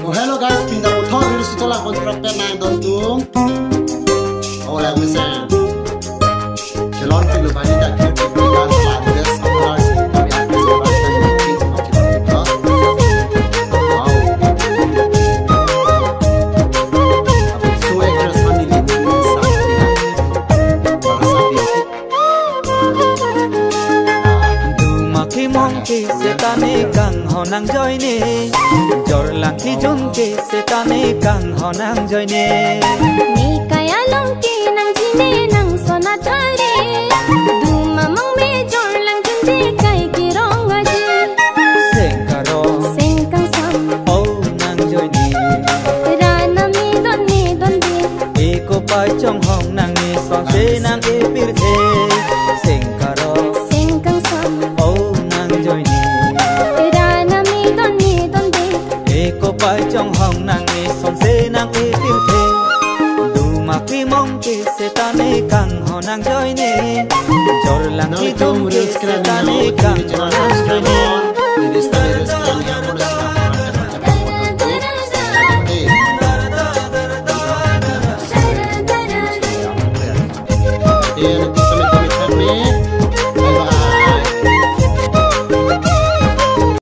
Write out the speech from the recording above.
Oh hello guys, pindah motor di situ lah kontrak penang dontung. Oh lah mesen. Jalan ke luar ini tak kira berikan pada sekolah sih. Kami akan sebarkan mungkin macam kita. Wow. Tapi suai keras mandi ni sakti. Bahasa biasa. Dumaki mongki setane kang honang joy ne. Jorlang ki jongke setane kang honang joy ne. Ni kaya longki nang jine nang sona thare. Duma mang me jorlang junje kai ki rong aje. Sengkaro Sengkang sam oh nang joy ne. rana mi don de. Eko pai chong hong nang ni son se nang e pir the. Sengkaro Sengkang sam oh nang joy ne. rana mi don de. Eko pai chong hong nang ni son se nang e pir the. Dumaki mongki setane kang honang joy ne. Jorlang ki jongke setane kang honang joy ne. Ini stadion yang boleh kita.